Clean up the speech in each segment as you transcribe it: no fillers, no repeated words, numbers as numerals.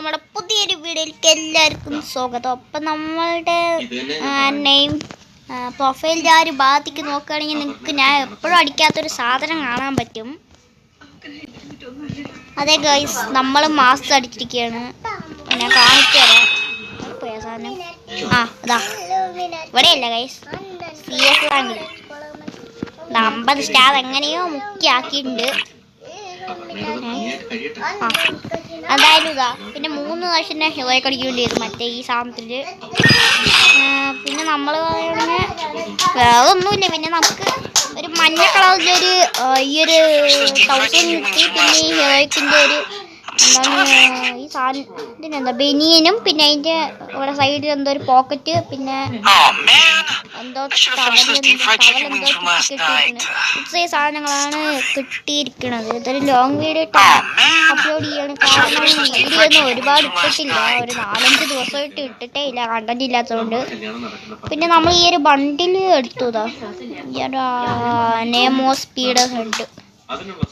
നമ്മുടെ പുതിയൊരു വീഡിയോയിലേക്ക് എല്ലാവർക്കും സ്വാഗതം. അപ്പം നമ്മളുടെ നെയിം പ്രൊഫൈലിൻ്റെ ആ ഒരു ഭാഗത്തേക്ക് നോക്കുകയാണെങ്കിൽ നിങ്ങൾക്ക് ഞാൻ എപ്പോഴും അടിക്കാത്തൊരു സാധനം കാണാൻ പറ്റും. അതെ ഗൈസ്, നമ്മൾ മാസ്ക് അടിച്ചിരിക്കുകയാണ്. ഞാൻ കാണിച്ചു തരാം. സാധനം ഇതാ ഇവിടെയല്ല ഗൈസ്, CS റാങ്കിൽ 50 സ്റ്റാർ എങ്ങനെയോ മുക്കി ആക്കിയിട്ടുണ്ട്. എന്തായാലും ഇതാ പിന്നെ 3 പ്രാവശ്യം ഹീറോയ്ക്ക് അടിക്കേണ്ടി വരും മറ്റേ ഈ സാധനത്തിൽ. പിന്നെ നമ്മൾ വേറെ ഒന്നുമില്ല. പിന്നെ നമുക്ക് ഒരു മഞ്ഞ കളറിലൊരു ഈ ഒരു 1000 കിട്ടി. പിന്നെ ഈ ഹീറോയ്ക്കിൻ്റെ ഒരു എന്താണ് ഈ സാധനത്തിന് എന്താ ബനിയനും, പിന്നെ അതിൻ്റെ ഇവിടെ സൈഡിൽ എന്തോ ഒരു പോക്കറ്റ്, പിന്നെ എന്തോ ഇത്രയും സാധനങ്ങളാണ് കിട്ടിയിരിക്കുന്നത്. ഇതൊരു ലോങ് വീഡിയോ അപ്ലോഡ് ചെയ്യാണ്. കാരണം വീഡിയോ ഒന്നും ഒരുപാട് ഇട്ടിട്ടില്ല, ഒരു 4-5 ദിവസമായിട്ട് ഇട്ടിട്ടേ ഇല്ല, കണ്ടന്റ് ഇല്ലാത്തതുകൊണ്ട്. പിന്നെ നമ്മൾ ഈ ഒരു ബണ്ടിൽ എടുത്തതാ ഈ ഒരു നെമോ സ്പീഡ് ഹെഡ്.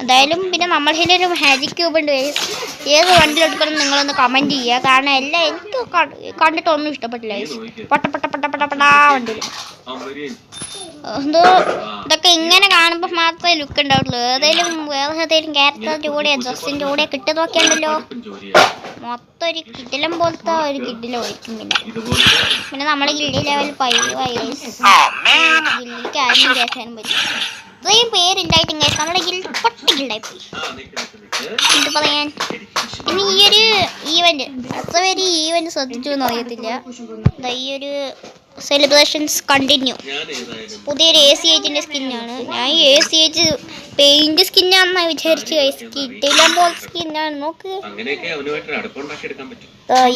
എന്തായാലും പിന്നെ നമ്മളുടെ ഒരു മാജിക് ക്യൂബ് ഉണ്ട്. ഏത് വണ്ടിയിലെടുക്കണം നിങ്ങളൊന്ന് കമൻറ്റ് ചെയ്യുക. കാരണം എല്ലാം എനിക്ക് കണ്ടിട്ടൊന്നും ഇഷ്ടപ്പെട്ടില്ല. പൊട്ട വണ്ടിയിൽ എന്തോ ഇതൊക്കെ ഇങ്ങനെ കാണുമ്പോൾ മാത്രമേ ലുക്ക് ഉണ്ടാവുള്ളൂ. വേറെ ഏതെങ്കിലും ക്യാരക്ടറിൻ്റെ കൂടെ ഡ്രസ്സിൻ്റെ കൂടെ കിട്ടി നോക്കിയാണ്ടല്ലോ മൊത്തം ഒരു കിടിലം പോലത്തെ ഒരു കിടിലമായിരിക്കും. പിന്നെ നമ്മുടെ ഗില്ലി ലെവൽ 5 ഗില്ലിക്ക് ആരും കേൾക്കാനും പറ്റും. ഇത്രയും പേരുണ്ടായിട്ടും കേസ് നമ്മുടെ ഗിൽഡ് പൊട്ടിക്കുണ്ടായിപ്പോയി എന്ത് പറയാൻ. പിന്നെ ഈ ഒരു ഈവൻറ്റ് എത്ര പേര് ഈ ഈവൻറ്റ് ശ്രദ്ധിച്ചു എന്ന് അറിയത്തില്ല. ഈ ഒരു സെലിബ്രേഷൻസ് കണ്ടിന്യൂ പുതിയൊരു ACH സ്കിന്നാണ്. ഞാൻ ഈ ACH പെയിന്റ് സ്കിന്നാണെന്നാണ് വിചാരിച്ചു. കിട്ടിയില്ല പോലെ സ്കിന്നാണ്. നോക്ക്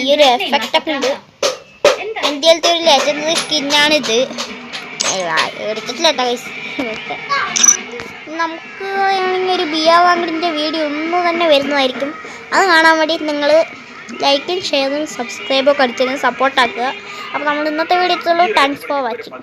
ഈ ഒരു എഫക്റ്റ് ഒക്കെ ഉണ്ട്. ഇന്ത്യയിലത്തെ ഒരു ലെജൻഡറി സ്കിന്നാണിത്. എടുത്തിട്ടില്ല കേട്ടോ. നമുക്ക് ഒരു ബിയാ വാങ്ങിൻ്റെ വീഡിയോ ഒന്നും തന്നെ വരുന്നതായിരിക്കും. അത് കാണാൻ വേണ്ടി നിങ്ങൾ ലൈക്കും ഷെയറും സബ്സ്ക്രൈബൊക്കെ അടിച്ചതിന് സപ്പോർട്ടാക്കുക. അപ്പോൾ നമ്മൾ ഇന്നത്തെ വീഡിയോ എത്തുള്ളൂ. Thanks for watching.